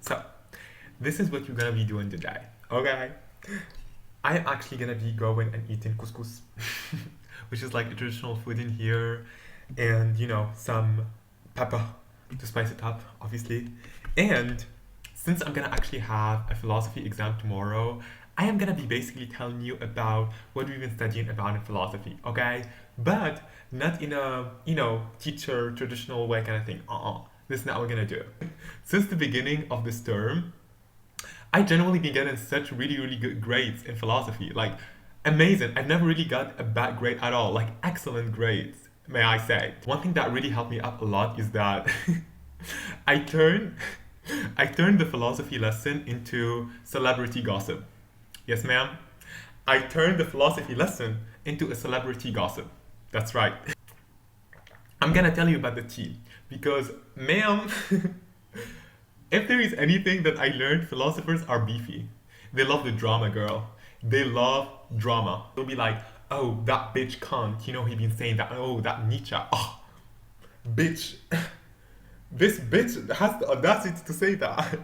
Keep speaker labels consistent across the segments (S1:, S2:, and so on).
S1: So, this is what you're gonna be doing today, okay? I'm actually gonna be going and eating couscous, which is like a traditional food in here, and some pepper to spice it up, obviously. And since I'm gonna actually have a philosophy exam tomorrow, I am gonna be basically telling you about what we've been studying about in philosophy, okay? But not in a, teacher traditional way kind of thing. This is not what we're gonna do. Since the beginning of this term, I generally been getting such really, really good grades in philosophy. Like, amazing. I've never really got a bad grade at all. Like, excellent grades, may I say. One thing that really helped me up a lot is that I turned I turned the philosophy lesson into celebrity gossip. Yes, ma'am. I turned the philosophy lesson into a celebrity gossip. That's right. I'm gonna tell you about the tea because, ma'am, if there is anything that I learned, philosophers are beefy. They love the drama, girl. They love drama. They'll be like, oh, that bitch Kant, he been saying that. Oh, that Nietzsche. Oh, bitch. This bitch has the audacity to say that.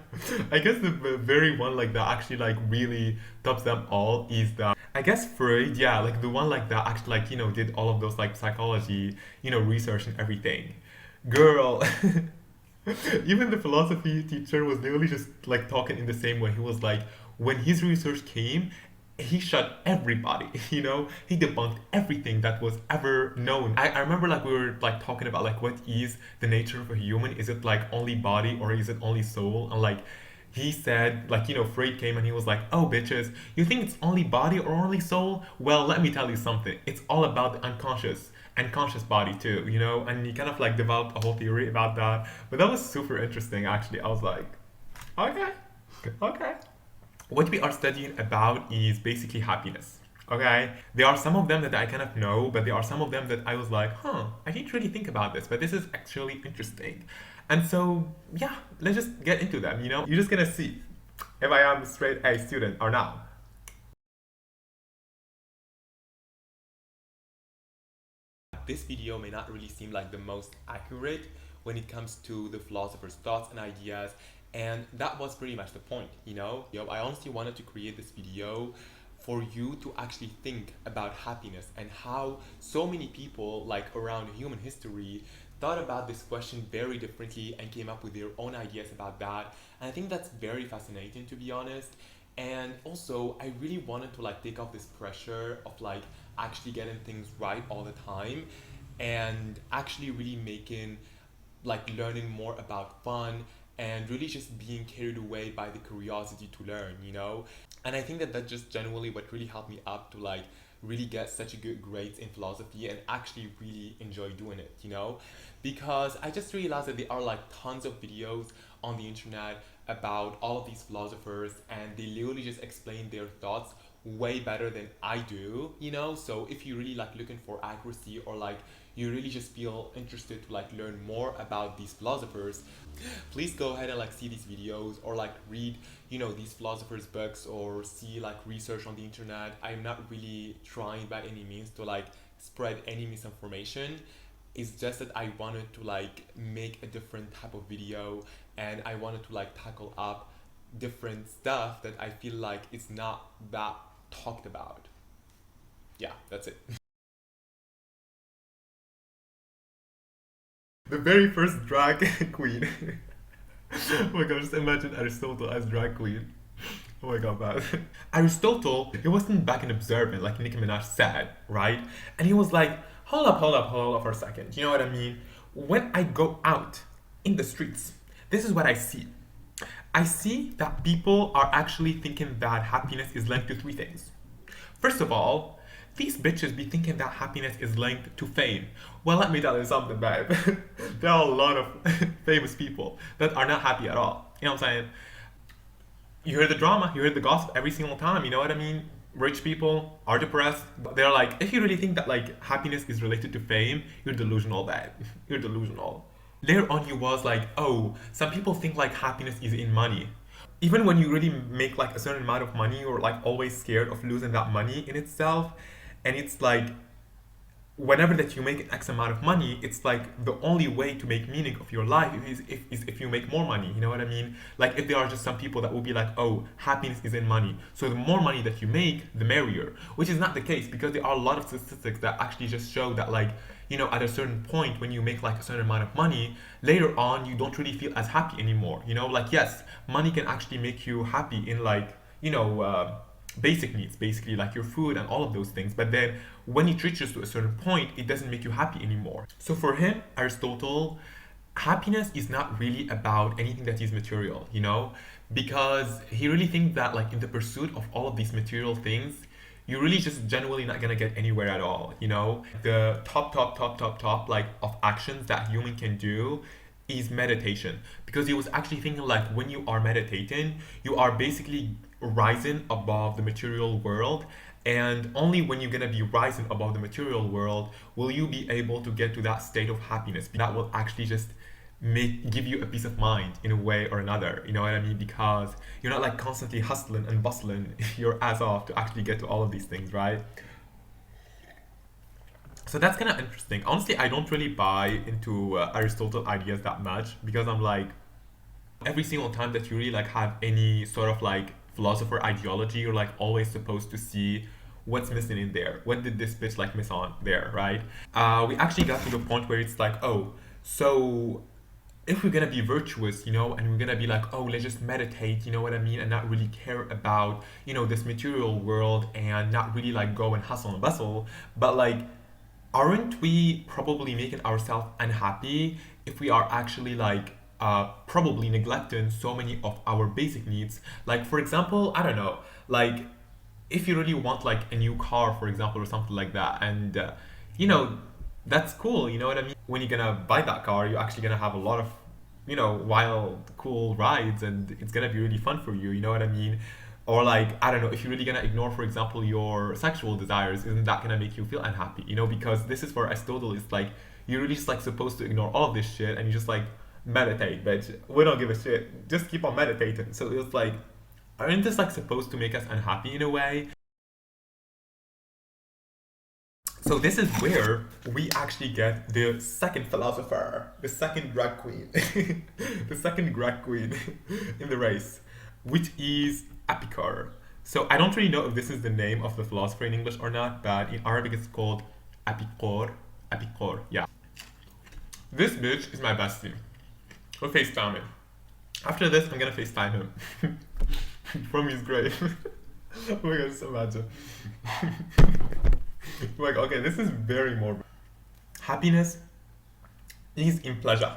S1: I guess the very one like that actually like really tops them all is that I guess Freud, yeah, like the one like that actually like did all of those like psychology, research and everything. Girl, even the philosophy teacher was literally just like talking in the same way. He was like, when his research came, he shut everybody, he debunked everything that was ever known. I remember like we were like talking about like what is the nature of a human? Is it like only body or is it only soul? And like he said, like, Freud came and he was like, oh, bitches, you think it's only body or only soul? Well, let me tell you something. It's all about the unconscious and conscious body too, and he kind of like developed a whole theory about that. But that was super interesting, actually. I was like, okay, okay. What we are studying about is basically happiness. Okay? There are some of them that I kind of know, but there are some of them that I was like, I didn't really think about this, but this is actually interesting. And so, yeah, let's just get into them, You're just gonna see if I am a straight A student or not. This video may not really seem like the most accurate when it comes to the philosopher's thoughts and ideas, and that was pretty much the point, I honestly wanted to create this video for you to actually think about happiness and how so many people like around human history thought about this question very differently and came up with their own ideas about that. And I think that's very fascinating, to be honest. And also I really wanted to like take off this pressure of like actually getting things right all the time and actually really making like learning more about fun and really just being carried away by the curiosity to learn, And I think that that's just generally what really helped me up to like really get such a good grades in philosophy and actually really enjoy doing it, Because I just realized that there are like tons of videos on the internet about all of these philosophers and they literally just explain their thoughts way better than I do, So if you really like looking for accuracy or like you really just feel interested to like learn more about these philosophers, please go ahead and like see these videos or like read, these philosophers' books or see like research on the internet. I'm not really trying by any means to like spread any misinformation. It's just that I wanted to like make a different type of video and I wanted to like tackle up different stuff that I feel like it's not that talked about. Yeah, that's it. The very first drag queen. Oh my god, just imagine Aristotle as drag queen. Oh my god, man. Aristotle, he wasn't back and observant like Nicki Minaj said, right? And he was like, hold up for a second. You know what I mean? When I go out in the streets, this is what I see. I see that people are actually thinking that happiness is linked to three things. First of all, these bitches be thinking that happiness is linked to fame. Well, let me tell you something, babe. There are a lot of famous people that are not happy at all. You know what I'm saying? You hear the drama, you hear the gossip every single time, you know what I mean? Rich people are depressed. They're like, if you really think that like happiness is related to fame, you're delusional, babe. You're delusional. Later on, he was like, oh, some people think like happiness is in money. Even when you really make like a certain amount of money, you're like always scared of losing that money in itself. And it's like, whenever that you make an X amount of money, it's like the only way to make meaning of your life is if you make more money. You know what I mean? Like if there are just some people that will be like, oh, happiness is in money. So the more money that you make, the merrier. Which is not the case, because there are a lot of statistics that actually just show that, like, you know, at a certain point when you make like a certain amount of money, later on you don't really feel as happy anymore. You know, like yes, money can actually make you happy in like, you know, basic needs, basically like your food and all of those things. But then when it reaches to a certain point, it doesn't make you happy anymore. So for him, Aristotle, happiness is not really about anything that is material, you know, because he really thinks that like in the pursuit of all of these material things, you're really just genuinely not gonna get anywhere at all, you know. The top like of actions that human can do is meditation, because he was actually thinking like when you are meditating, you are basically rising above the material world, and only when you're gonna be rising above the material world will you be able to get to that state of happiness that will actually just give you a peace of mind in a way or another. You know what I mean? Because you're not like constantly hustling and bustling your ass off to actually get to all of these things, right? So that's kind of interesting. Honestly, I don't really buy into Aristotle ideas that much, because I'm like, every single time that you really like have any sort of like philosopher ideology, you're like always supposed to see what's missing in there. What did this bitch like miss on there, right? We actually got to the point where it's like, oh, so if we're gonna be virtuous, you know, and we're gonna be like, oh, let's just meditate, you know what I mean, and not really care about, you know, this material world, and not really like go and hustle and bustle, but like, aren't we probably making ourselves unhappy if we are actually like probably neglecting so many of our basic needs? Like for example, I don't know, like if you really want like a new car, for example, or something like that, and you know, that's cool, you know what I mean? When you're gonna buy that car, you're actually gonna have a lot of, you know, wild, cool rides, and it's gonna be really fun for you, you know what I mean? Or like, I don't know, if you're really gonna ignore, for example, your sexual desires, isn't that gonna make you feel unhappy? You know, because this is where Aristotle is like, you're really just like supposed to ignore all of this shit, and you just like meditate, bitch. We don't give a shit. Just keep on meditating. So it's like, aren't this like supposed to make us unhappy in a way? So this is where we actually get the second philosopher, the second drag queen, the second drag queen in the race, which is Epicure. So I don't really know if this is the name of the philosopher in English or not, but in Arabic it's called Epicure. Epicure, yeah. This bitch is my bestie. We're FaceTiming. After this, I'm gonna FaceTime him from his grave. Oh my god, so imagine. Like, okay, this is very morbid. Happiness is in pleasure.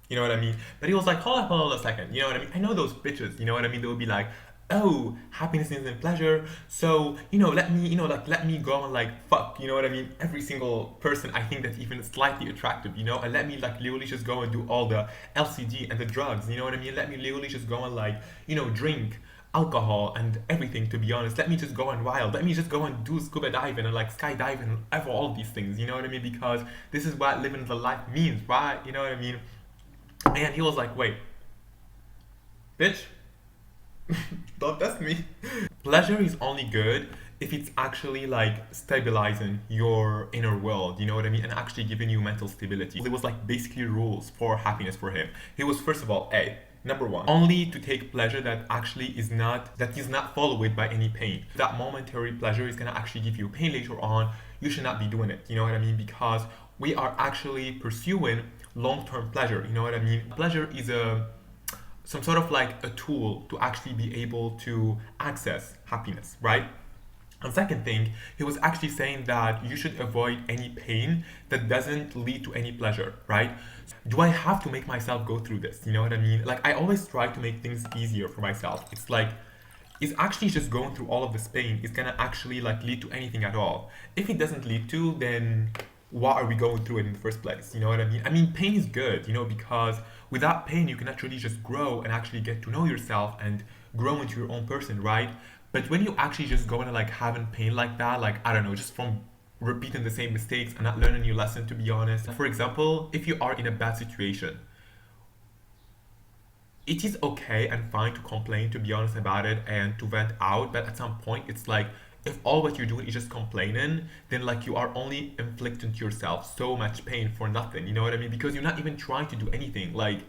S1: You know what I mean? But he was like, hold on a second. You know what I mean? I know those bitches. You know what I mean? They would be like, oh, happiness is in pleasure. So, you know, let me, you know, like, let me go and like, fuck, you know what I mean? Every single person I think that's even slightly attractive, you know? And let me like literally just go and do all the LCD and the drugs. You know what I mean? Let me literally just go and like, you know, drink alcohol and everything, to be honest. Let me just go and wild. Let me just go and do scuba diving and like skydiving and all of these things, you know what I mean? Because this is what living the life means, right? You know what I mean? And he was like, wait, bitch, don't test me. Pleasure is only good if it's actually like stabilizing your inner world, you know what I mean? And actually giving you mental stability. There was like basically rules for happiness for him. He was, first of all, number one, only to take pleasure that actually is not followed by any pain. That momentary pleasure is gonna actually give you pain later on. You should not be doing it, you know what I mean? Because we are actually pursuing long-term pleasure, you know what I mean? Pleasure is some sort of like a tool to actually be able to access happiness, right? And second thing, he was actually saying that you should avoid any pain that doesn't lead to any pleasure, right? Do I have to make myself go through this? You know what I mean? Like, I always try to make things easier for myself. It's like, is actually just going through all of this pain is gonna actually like lead to anything at all? If it doesn't lead to, then why are we going through it in the first place? You know what I mean? I mean, pain is good, you know, because without pain, you can actually just grow and actually get to know yourself and grow into your own person, right? But when you actually just go into like having pain like that, like, I don't know, just from repeating the same mistakes and not learning a new lesson, to be honest. For example, if you are in a bad situation, it is okay and fine to complain, to be honest about it, and to vent out, but at some point it's like, if all what you're doing is just complaining, then like you are only inflicting to yourself so much pain for nothing. You know what I mean? Because you're not even trying to do anything. Like,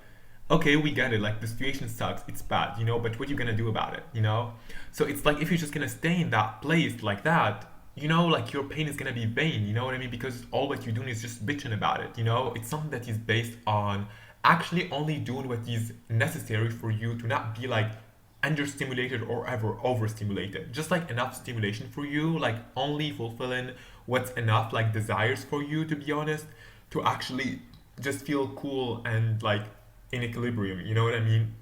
S1: okay, we get it. Like the situation sucks. It's bad, you know. But what are you gonna do about it? You know. So it's like if you're just gonna stay in that place like that, you know, like your pain is gonna be vain. You know what I mean? Because all what you're doing is just bitching about it. You know, it's something that is based on actually only doing what is necessary for you to not be like understimulated or ever overstimulated. Just like enough stimulation for you, like only fulfilling what's enough, like desires for you, to be honest, to actually just feel cool and like in equilibrium. You know what I mean?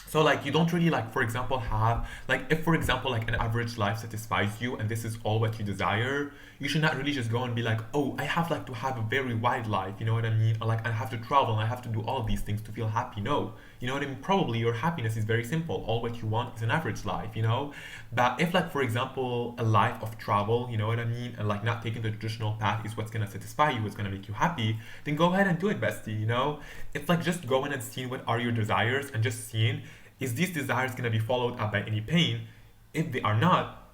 S1: So like you don't really like, for example, have like if for example like an average life satisfies you and this is all what you desire, you should not really just go and be like, oh, I have like to have a very wide life, you know what I mean? Or like I have to travel and I have to do all of these things to feel happy. No. You know what I mean? Probably your happiness is very simple. All what you want is an average life, you know? But if like for example a life of travel, you know what I mean, and like not taking the traditional path is what's gonna satisfy you, what's gonna make you happy, then go ahead and do it, bestie, you know? It's like just going and seeing what are your desires and just seeing is these desires going to be followed up by any pain? If they are not,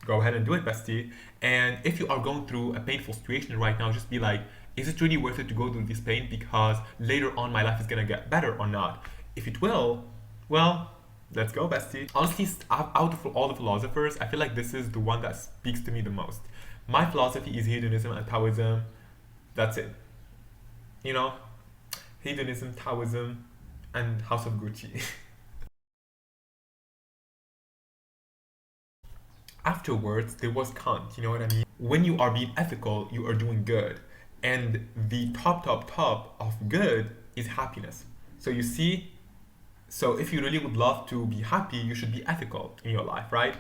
S1: go ahead and do it, bestie. And if you are going through a painful situation right now, just be like, is it really worth it to go through this pain because later on my life is going to get better or not? If it will, well, let's go, bestie. Honestly, out of all the philosophers, I feel like this is the one that speaks to me the most. My philosophy is hedonism and Taoism. That's it. You know, hedonism, Taoism, and House of Gucci. Afterwards, there was Kant, you know what I mean? When you are being ethical, you are doing good. And the top of good is happiness. So you see, so if you really would love to be happy, you should be ethical in your life, right?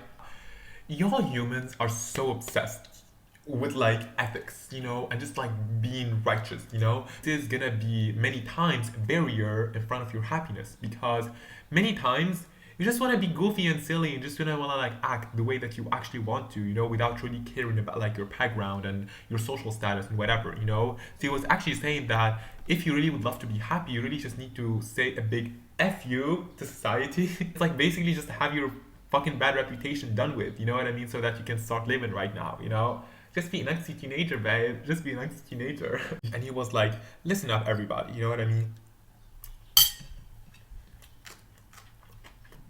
S1: Y'all humans are so obsessed with like ethics, you know, and just like being righteous, you know. This is gonna be many times a barrier in front of your happiness because many times you just want to be goofy and silly and just want to like act the way that you actually want to, you know, without really caring about like your background and your social status and whatever, you know. So he was actually saying that if you really would love to be happy, you really just need to say a big F you to society. It's like basically just have your fucking bad reputation done with, you know what I mean, so that you can start living right now, you know. Just be an angsty teenager, babe. Just be an angsty teenager. And he was like, listen up, everybody, you know what I mean?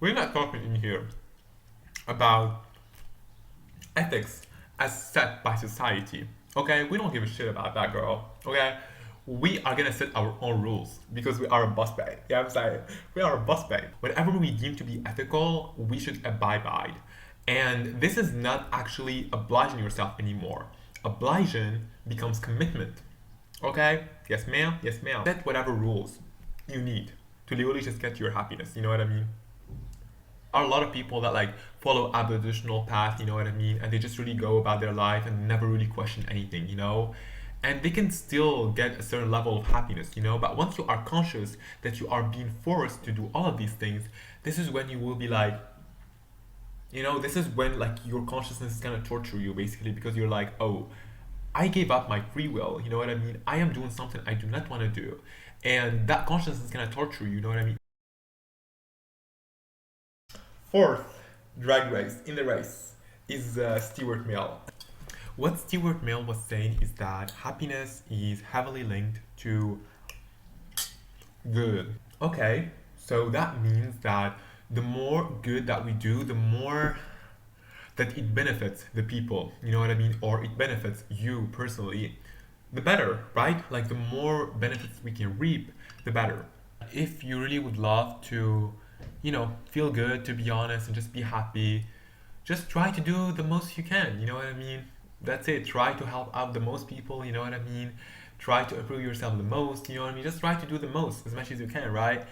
S1: We're not talking in here about ethics as set by society. Okay, we don't give a shit about that, girl. Okay, we are gonna set our own rules because we are a boss babe. You know what I'm saying? We are a boss babe. Whatever we deem to be ethical, we should abide by. And this is not actually obliging yourself anymore. Obliging becomes commitment. Okay? Yes, ma'am. Yes, ma'am. Set whatever rules you need to literally just get your happiness. You know what I mean? Are a lot of people that like follow a traditional path, you know what I mean, and they just really go about their life and never really question anything, you know, and they can still get a certain level of happiness, you know. But once you are conscious that you are being forced to do all of these things, this is when you will be like, you know, this is when like your consciousness is gonna torture you basically because you're like, oh, I gave up my free will, you know what I mean, I am doing something I do not want to do, and that consciousness is gonna torture you, you know what I mean. Fourth drag race in the race is Stuart Mill. What Stuart Mill was saying is that happiness is heavily linked to good. Okay, so that means that the more good that we do, the more that it benefits the people, you know what I mean, or it benefits you personally, the better, right? Like the more benefits we can reap, the better. If you really would love to, you know, feel good, to be honest, and just be happy, just try to do the most you can, you know what I mean? That's it. Try to help out the most people, you know what I mean? Try to improve yourself the most, you know what I mean? Just try to do the most as much as you can, right?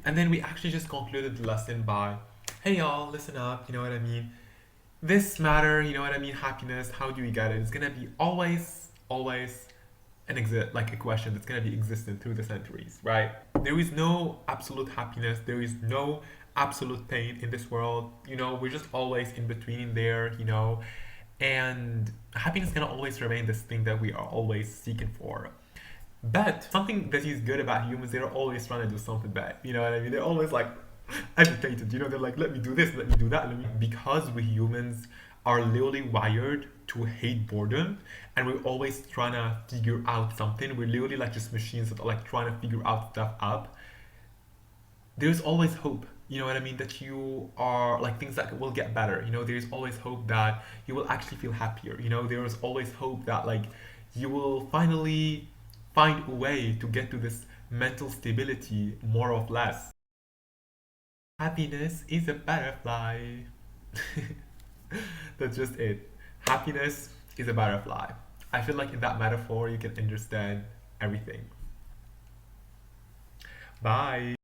S1: And then we actually just concluded the lesson by, hey y'all, listen up, you know what I mean? This matter, you know what I mean? Happiness, how do we get it? It's gonna be always like a question that's gonna be existent through the centuries, right? There is no absolute happiness, there is no absolute pain in this world, you know, we're just always in between there, you know, and happiness is gonna always remain this thing that we are always seeking for. But something that is good about humans, they're always trying to do something bad, you know what I mean? They're always like agitated. You know, they're like, let me do this, let me do that. Because we humans are literally wired to hate boredom, and we're always trying to figure out something. We're literally like just machines that are like trying to figure out stuff up. There's always hope. You know what I mean? That you are like things that will get better. You know, there's always hope that you will actually feel happier. You know, there is always hope that like you will finally find a way to get to this mental stability more or less. Happiness is a butterfly. That's just it. Happiness is a butterfly. I feel like in that metaphor you can understand everything. Bye.